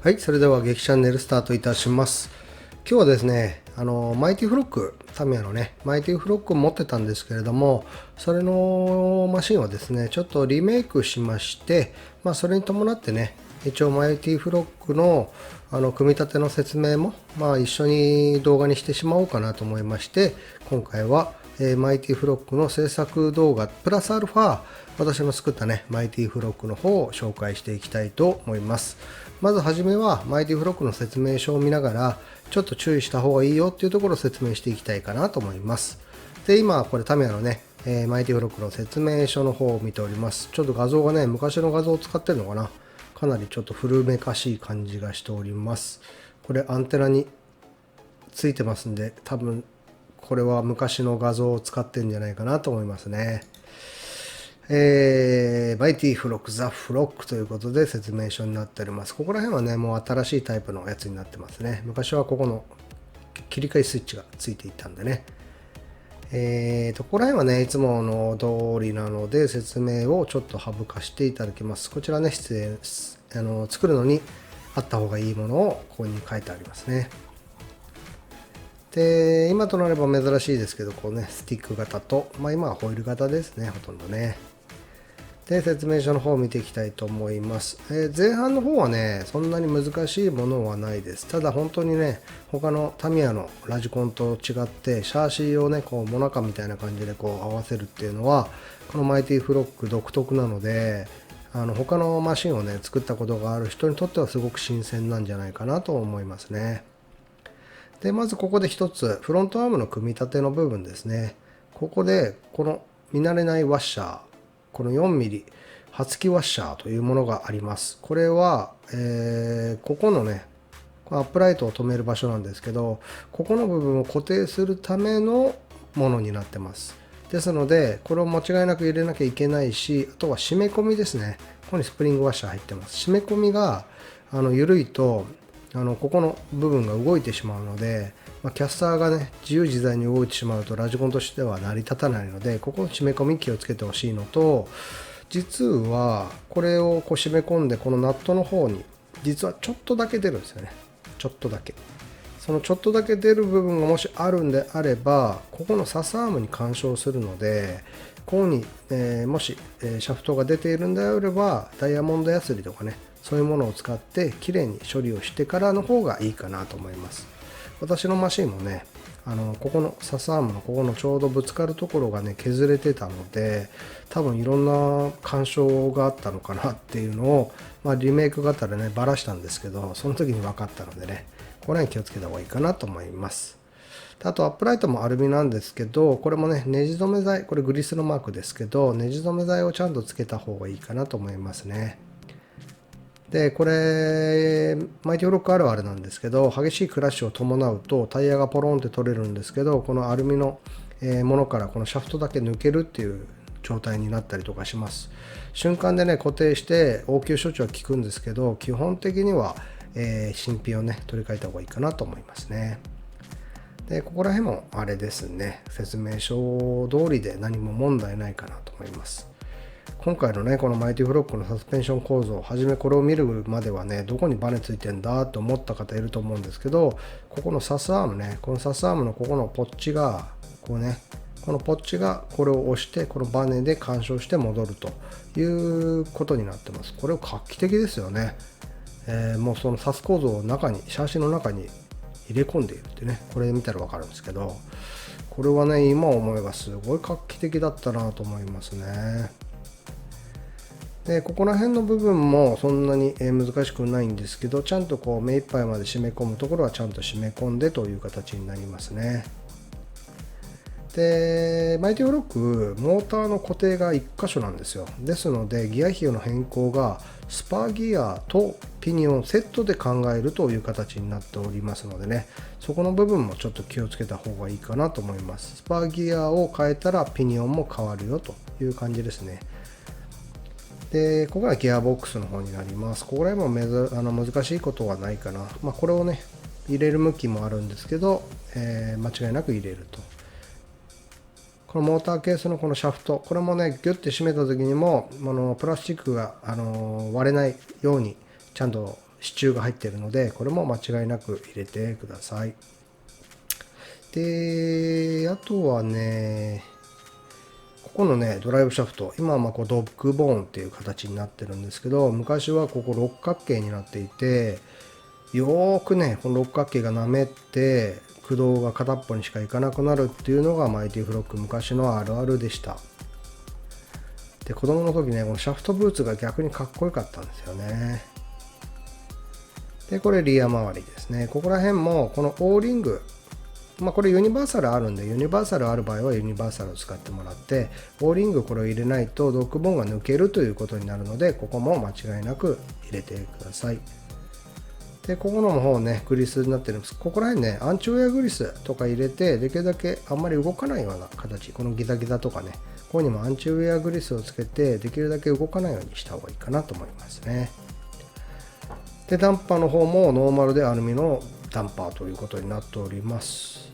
はい、それでは劇チャンネルスタートいたします。今日はですね、マイティフロック、タミヤのね、マイティフロックを持ってたんですけれども、それのマシンをですね、ちょっとリメイクしまして、それに伴ってね、一応マイティフロックの組み立ての説明も、一緒に動画にしてしまおうかなと思いまして、今回はマイティフロックの制作動画プラスアルファ私の作ったねマイティフロックの方を紹介していきたいと思います。まずはじめはマイティフロックの説明書を見ながらちょっと注意した方がいいよっていうところを説明していきたいかなと思います。で、今これタミヤのねマイティフロックの説明書の方を見ております。ちょっと画像がね昔の画像を使ってるのかな、かなりちょっと古めかしい感じがしております。これアンテナについてますんで、多分これは昔の画像を使ってるんじゃないかなと思いますね。マイティフロック、ザ・フロックということで説明書になっております。ここら辺はね、もう新しいタイプのやつになってますね。昔はここの切り替えスイッチがついていたんでね。ここら辺はね、いつもの通りなので説明をちょっと省かしていただきます。こちらね、作るのにあった方がいいものをここに書いてありますね。で、今となれば珍しいですけど、こうね、スティック型と、今はホイール型ですね、ほとんどね。で、説明書の方を見ていきたいと思います。前半の方はね、そんなに難しいものはないです。ただ本当にね、他のタミヤのラジコンと違って、シャーシをね、こう、モナカみたいな感じでこう合わせるっていうのは、このマイティフロック独特なので、他のマシンをね、作ったことがある人にとってはすごく新鮮なんじゃないかなと思いますね。で、まずここで一つ、フロントアームの組み立ての部分ですね。ここで、この見慣れないワッシャー、この 4mm 刃付きワッシャーというものがあります。これは、ここのね、アップライトを止める場所なんですけど、ここの部分を固定するためのものになってます。ですので、これを間違いなく入れなきゃいけないし、あとは締め込みですね。ここにスプリングワッシャー入ってます。締め込みが緩いと、ここの部分が動いてしまうので、キャスターがね自由自在に動いてしまうとラジコンとしては成り立たないので、ここの締め込み気をつけてほしいのと、実はこれをこう締め込んでこのナットの方に実はちょっとだけ出るんですよね。ちょっとだけ。そのちょっとだけ出る部分がもしあるんであれば、ここのサスアームに干渉するので、ここに、もし、シャフトが出ているんであればダイヤモンドヤスリとかね、そういうものを使ってきれいに処理をしてからの方がいいかなと思います。私のマシンもね、ここのサスアームのここのちょうどぶつかるところがね削れてたので、多分いろんな干渉があったのかなっていうのを、リメイク型でねバラしたんですけど、その時に分かったのでね、これに気をつけた方がいいかなと思います。あとアップライトもアルミなんですけど、これもねネジ止め剤、これグリスのマークですけど、ネジ止め剤をちゃんとつけた方がいいかなと思いますね。で、これ、マイティフロックあるあるなんですけど、激しいクラッシュを伴うとタイヤがポロンって取れるんですけど、このアルミのものからこのシャフトだけ抜けるっていう状態になったりとかします。瞬間でね、固定して応急処置は効くんですけど、基本的には、新品をね、取り替えた方がいいかなと思いますね。で、ここら辺もあれですね、説明書通りで何も問題ないかなと思います。今回のね、このマイティフロックのサスペンション構造、はじめこれを見るまではね、どこにバネついてんだと思った方いると思うんですけど、ここのサスアームね、このサスアームのここのポッチが、こうね、このポッチがこれを押して、このバネで干渉して戻るということになってます。これを画期的ですよね。もうそのサス構造を中に、シャーシの中に入れ込んでいるってね、これ見たらわかるんですけど、これはね、今思えばすごい画期的だったなと思いますね。で、ここら辺の部分もそんなに難しくないんですけど、ちゃんとこう目いっぱいまで締め込むところはちゃんと締め込んでという形になりますね。で、マイティフロック、モーターの固定が1箇所なんですよ。ですので、ギア比の変更がスパーギアとピニオンセットで考えるという形になっておりますのでね、そこの部分もちょっと気をつけた方がいいかなと思います。スパーギアを変えたらピニオンも変わるよという感じですね。で、ここがギアボックスの方になります。ここら辺も難しいことはないかな。これをね、入れる向きもあるんですけど、間違いなく入れると。このモーターケースのこのシャフト、これもね、ギュッて締めた時にも、プラスチックが、割れないようにちゃんと支柱が入っているので、これも間違いなく入れてください。で、あとはね、ここのね、ドライブシャフト、今はこうドッグボーンっていう形になってるんですけど、昔はここ六角形になっていて、よーくね、この六角形が舐めて、駆動が片っぽにしかいかなくなるっていうのがマイティフロック昔のあるあるでした。で、子供の時ね、このシャフトブーツが逆にかっこよかったんですよね。で、これリア周りですね。ここら辺もこのオーリング、これユニバーサルあるんで、ユニバーサルある場合はユニバーサルを使ってもらって、オーリングこれを入れないとドッグボーンが抜けるということになるので、ここも間違いなく入れてください。で、ここの方ね、グリスになってるんです。ここら辺ね、アンチウェアグリスとか入れて、できるだけあんまり動かないような形、このギザギザとかね、ここにもアンチウェアグリスをつけて、できるだけ動かないようにした方がいいかなと思いますね。で、ダンパーの方もノーマルでアルミのダンパーということになっております。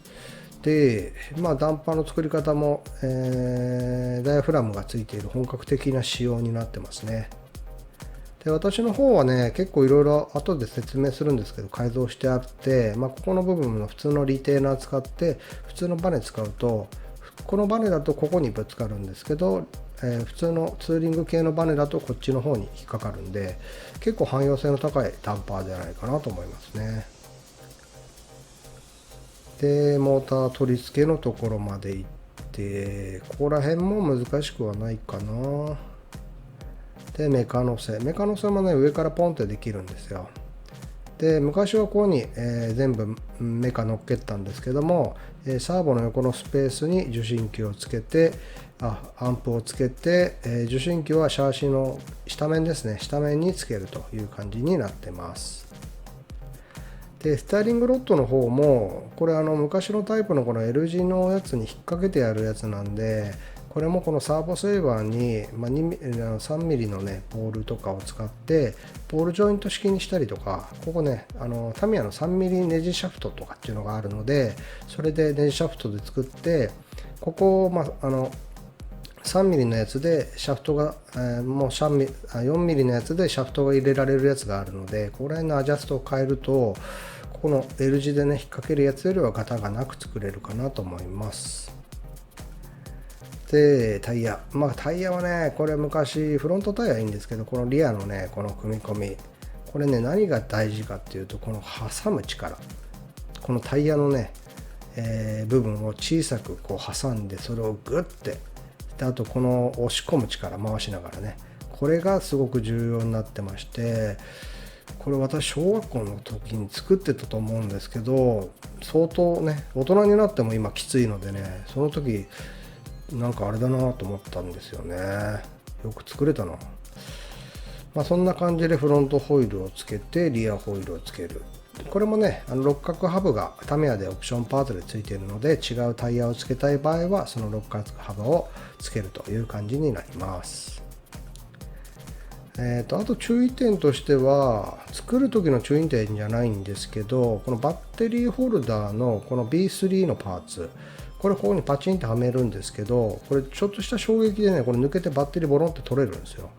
で、ダンパーの作り方も、ダイヤフラムがついている本格的な仕様になってますね。で、私の方はね、結構いろいろ後で説明するんですけど、改造してあって、ここの部分の普通のリテーナー使って、普通のバネ使うと、このバネだとここにぶつかるんですけど、普通のツーリング系のバネだとこっちの方に引っかかるんで、結構汎用性の高いダンパーじゃないかなと思いますね。で、モーター取り付けのところまで行って、ここら辺も難しくはないかな。で、メカノセもね、上からポンってできるんですよ。で、昔はここに、全部メカ乗っけたんですけども、サーボの横のスペースに受信機をつけて、アンプをつけて、受信機はシャーシの下面ですね、下面につけるという感じになってます。で、スタイリングロッドの方も、これ昔のタイプのこの L 字のやつに引っ掛けてやるやつなんで、これもこのサーボセーバーに、3ミリのね、ボールとかを使って、ボールジョイント式にしたりとか、ここね、タミヤの3ミリネジシャフトとかっていうのがあるので、それでネジシャフトで作って、ここを、3ミリのやつでシャフトが、もう4ミリのやつでシャフトが入れられるやつがあるので、ここら辺のアジャストを変えると、ここの L 字でね、引っ掛けるやつよりはガタがなく作れるかなと思います。で、タイヤ。タイヤはね、これ昔、フロントタイヤいいんですけど、このリアのね、この組み込み。これね、何が大事かっていうと、この挟む力。このタイヤのね、部分を小さくこう挟んで、それをグッて、であとこの押し込む力、回しながらね。これがすごく重要になってまして、これ私小学校の時に作ってたと思うんですけど、相当ね、大人になっても今きついのでね、その時なんかあれだなと思ったんですよね。よく作れたな。そんな感じでフロントホイールをつけてリアホイールをつける。これもね、六角ハブがタミヤでオプションパートでついているので、違うタイヤをつけたい場合はその六角ハブをつけるという感じになります。あと注意点としては、作る時の注意点じゃないんですけど、このバッテリーホルダーのこの B3 のパーツ、これここにパチンとはめるんですけど、これちょっとした衝撃でね、これ抜けてバッテリーボロンって取れるんですよ。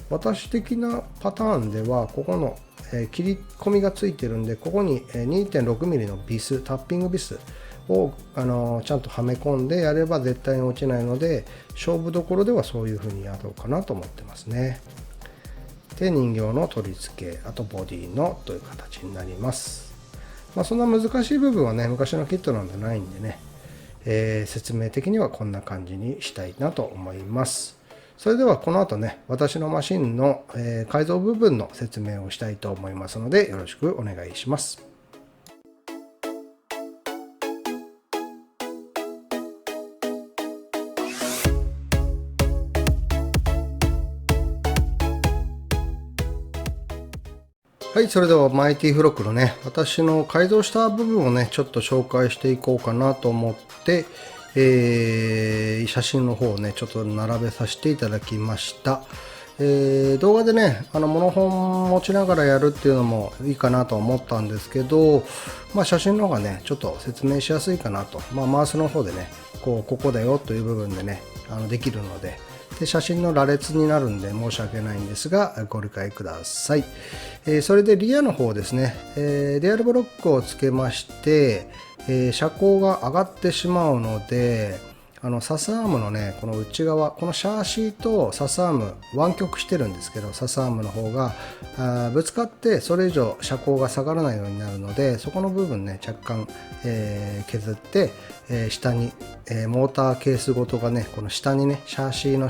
私的なパターンでは、ここの切り込みがついてるんで、ここに 2.6 ミリのビス、タッピングビスをちゃんとはめ込んでやれば絶対に落ちないので、勝負どころではそういう風にやろうかなと思ってますね。で、人形の取り付け、あとボディのという形になります。そんな難しい部分はね、昔のキットなんでないんでね、説明的にはこんな感じにしたいなと思います。それではこの後ね、私のマシンの、改造部分の説明をしたいと思いますので、よろしくお願いします。はい、それではマイティフロックのね、私の改造した部分をね、ちょっと紹介していこうかなと思って、写真の方をね、ちょっと並べさせていただきました。動画でね、モノ本持ちながらやるっていうのもいいかなと思ったんですけど、写真の方がね、ちょっと説明しやすいかなと。マウスの方でね、ここだよという部分でね、できるので、で写真の羅列になるんで申し訳ないんですがご理解ください。それでリアの方ですね、リアルブロックをつけまして、車高が上がってしまうので、サスアームのね、この内側、このシャーシーとサスアーム湾曲してるんですけど、サスアームの方がぶつかってそれ以上車高が下がらないようになるので、そこの部分ね若干、削って、下に、モーターケースごとがね、この下にねシャーシーの、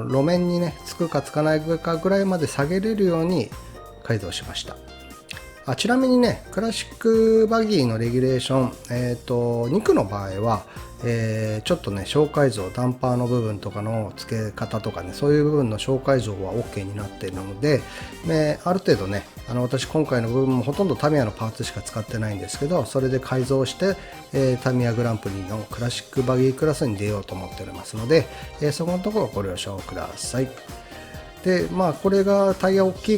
路面にねつくかつかないかぐらいまで下げれるように改造しました。ちなみにね、クラシックバギーのレギュレーション、2区の場合は、ちょっとね、小改造、ダンパーの部分とかの付け方とかね、そういう部分の小改造は OK になっているので、ある程度ね、私今回の部分もほとんどタミヤのパーツしか使ってないんですけど、それで改造して、タミヤグランプリのクラシックバギークラスに出ようと思っておりますので、そこのところご了承ください。でこれがタイヤを大き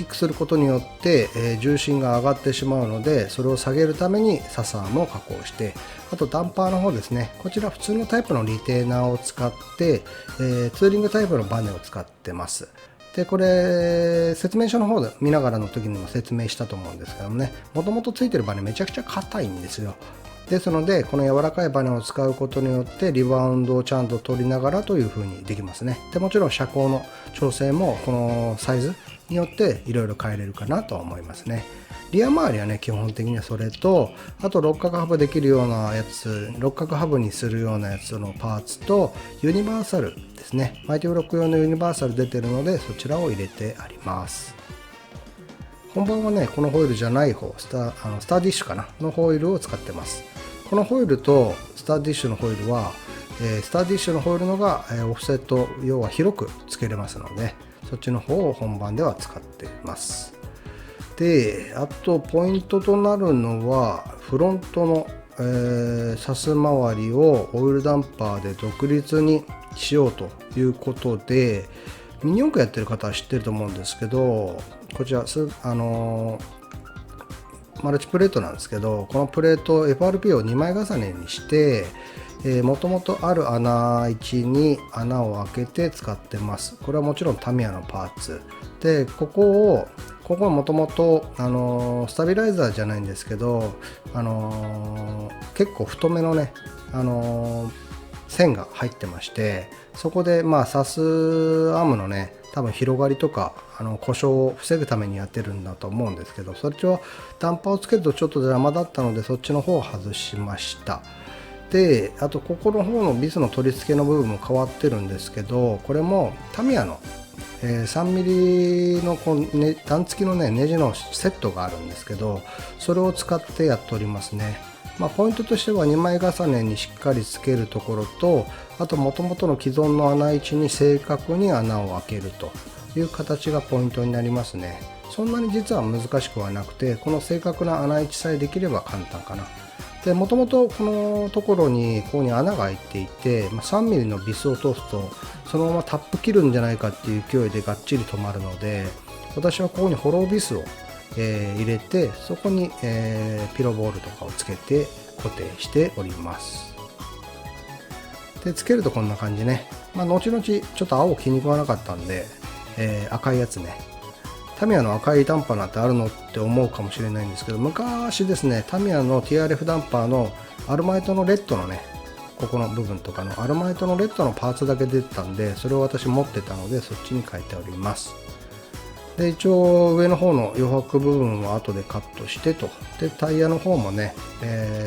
くすることによって、重心が上がってしまうので、それを下げるためにサスアームを加工して、あとダンパーの方ですね、こちら普通のタイプのリテーナーを使って、ツーリングタイプのバネを使ってます。でこれ説明書の方で見ながらの時にも説明したと思うんですけどもね、もともとついてるバネめちゃくちゃ硬いんですよ。ですのでこの柔らかいバネを使うことによってリバウンドをちゃんと取りながらという風にできますね。でもちろん車高の調整もこのサイズによっていろいろ変えれるかなとは思いますね。リア周りはね基本的にはそれと、あと六角ハブできるようなやつ、六角ハブにするようなやつのパーツとユニバーサルですね、マイティブロック用のユニバーサル出てるのでそちらを入れてあります。本番はねこのホイールじゃない方、スターディッシュかなのホイールを使ってます。このホイールとスターディッシュのホイールは、スターディッシュのホイールのが、オフセット、要は広くつけれますので、そっちの方を本番では使っています。で、あとポイントとなるのはフロントの、サス周りをオイルダンパーで独立にしようということで、ミニ四駆やってる方は知ってると思うんですけど、こちらマルチプレートなんですけど、このプレート FRP を2枚重ねにして、もともとある穴位置に穴を開けて使ってます。これはもちろんタミヤのパーツで、ここはもともとスタビライザーじゃないんですけど、結構太めのね、線が入ってまして、そこでサスアームのね多分広がりとか故障を防ぐためにやってるんだと思うんですけど、そっちはダンパーをつけるとちょっと邪魔だったのでそっちの方を外しました。であとここの方のビスの取り付けの部分も変わってるんですけど、これもタミヤの、3mm の段付きのねネジのセットがあるんですけど、それを使ってやっておりますね。ポイントとしては2枚重ねにしっかりつけるところと、あと元々の既存の穴位置に正確に穴を開けるという形がポイントになりますね。そんなに実は難しくはなくて、この正確な穴位置さえできれば簡単かな。でもともとこのところにここに穴が開いていて、3mm のビスを通すとそのままタップ切るんじゃないかっていう勢いでがっちり止まるので、私はここにホロービスを入れて、そこに、ピロボールとかをつけて固定しております。でつけるとこんな感じね。後々ちょっと青気に食わなかったんで、赤いやつね、タミヤの赤いダンパーなんてあるのって思うかもしれないんですけど、昔ですねタミヤの TRF ダンパーのアルマイトのレッドのね、ここの部分とかのアルマイトのレッドのパーツだけ出てたんで、それを私持ってたのでそっちに変えております。で一応上の方の余白部分は後でカットしてと。でタイヤの方もね、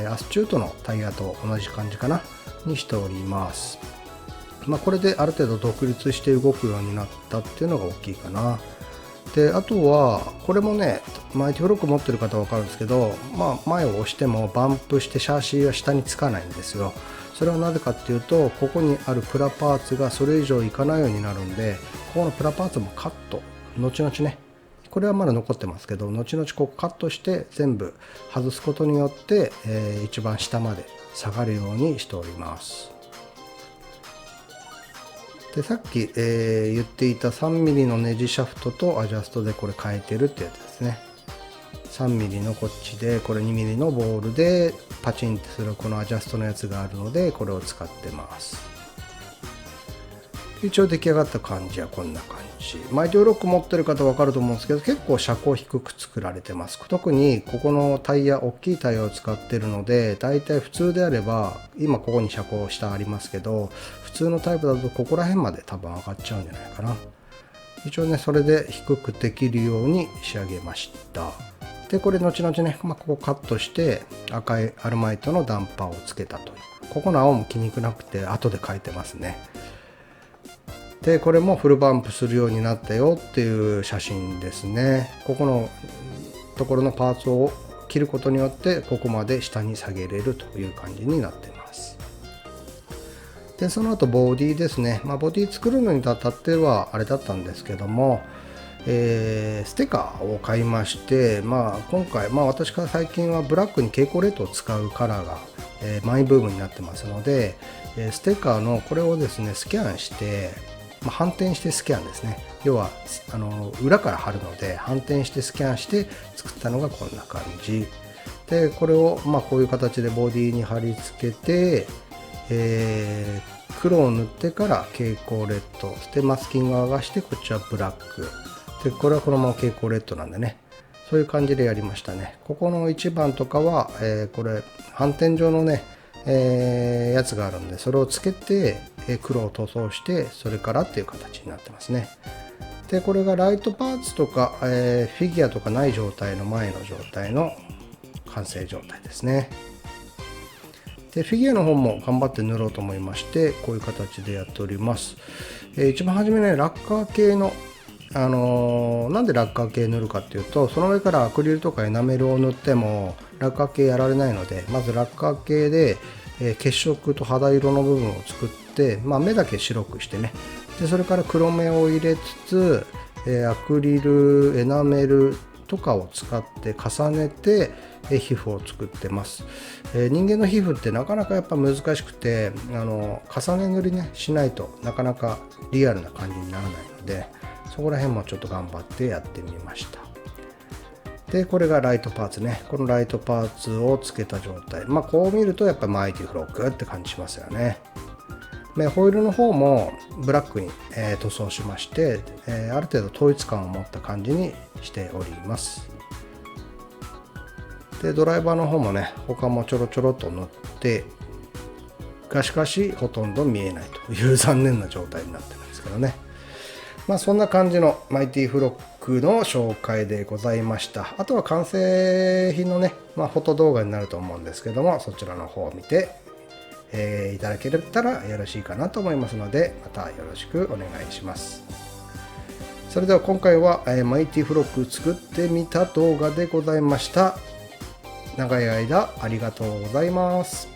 アスチュートのタイヤと同じ感じかなにしております。これである程度独立して動くようになったっていうのが大きいかな。であとはこれもねマイティブロック持ってる方は分かるんですけど、前を押してもバンプしてシャーシーは下につかないんですよ。それはなぜかっていうと、ここにあるプラパーツがそれ以上いかないようになるんで、ここのプラパーツもカット、後々ね、これはまだ残ってますけど、後々ここカットして全部外すことによって、一番下まで下がるようにしております。でさっき、言っていた 3mm のネジシャフトとアジャストでこれ変えてるってやつですね。3mm のこっちで、これ 2mm のボールでパチンってするこのアジャストのやつがあるので、これを使ってます。一応出来上がった感じはこんな感じ。マイティフロック持ってる方分かると思うんですけど、結構車高低く作られてます。特にここのタイヤ、大きいタイヤを使ってるので、だいたい普通であれば、今ここに車高下ありますけど、普通のタイプだとここら辺まで多分上がっちゃうんじゃないかな。一応ね、それで低くできるように仕上げました。で、これ後々ね、ここカットして赤いアルマイトのダンパーをつけたという。ここの青も気にくなくて後で変えてますね。で、これもフルバンプするようになったよっていう写真ですね。ここのところのパーツを切ることによってここまで下に下げれるという感じになっています。で、その後ボディですね。ボディ作るのにあたってはあれだったんですけども、ステッカーを買いまして、今回、私から最近はブラックに蛍光レッドを使うカラーが、マイブームになってますので、ステッカーのこれをですね、スキャンして、反転してスキャンですね。要は裏から貼るので反転してスキャンして作ったのがこんな感じで、これをこういう形でボディに貼り付けて、黒を塗ってから蛍光レッドでマスキングを剥がして、こっちはブラックで、これはこのまま蛍光レッドなんでね、そういう感じでやりましたね。ここの1番とかは、これ反転状のね、やつがあるんで、それをつけて黒を塗装して、それからっていう形になってますね。で、これがライトパーツとか、フィギュアとかない状態の前の状態の完成状態ですね。で、フィギュアの方も頑張って塗ろうと思いまして、こういう形でやっております。一番初めね、ラッカー系のなんでラッカー系塗るかっていうと、その上からアクリルとかエナメルを塗ってもラッカー系やられないので、まずラッカー系で血色と肌色の部分を作って、目だけ白くしてね、でそれから黒目を入れつつ、アクリルエナメルとかを使って重ねて皮膚を作ってます。人間の皮膚ってなかなかやっぱ難しくて、重ね塗りねしないとなかなかリアルな感じにならないので、そこら辺もちょっと頑張ってやってみました。で、これがライトパーツね。このライトパーツをつけた状態。こう見るとやっぱマイティフロックって感じしますよね。で、ホイールの方もブラックに、塗装しまして、ある程度統一感を持った感じにしております。で、ドライバーの方もね、他もちょろちょろっと塗ってがしかしほとんど見えないという残念な状態になってるんですけどね。そんな感じのマイティフロックの紹介でございました。あとは完成品のね、フォト動画になると思うんですけども、そちらの方を見て、いただけたらよろしいかなと思いますので、またよろしくお願いします。それでは今回は、マイティフロック作ってみた動画でございました。長い間ありがとうございます。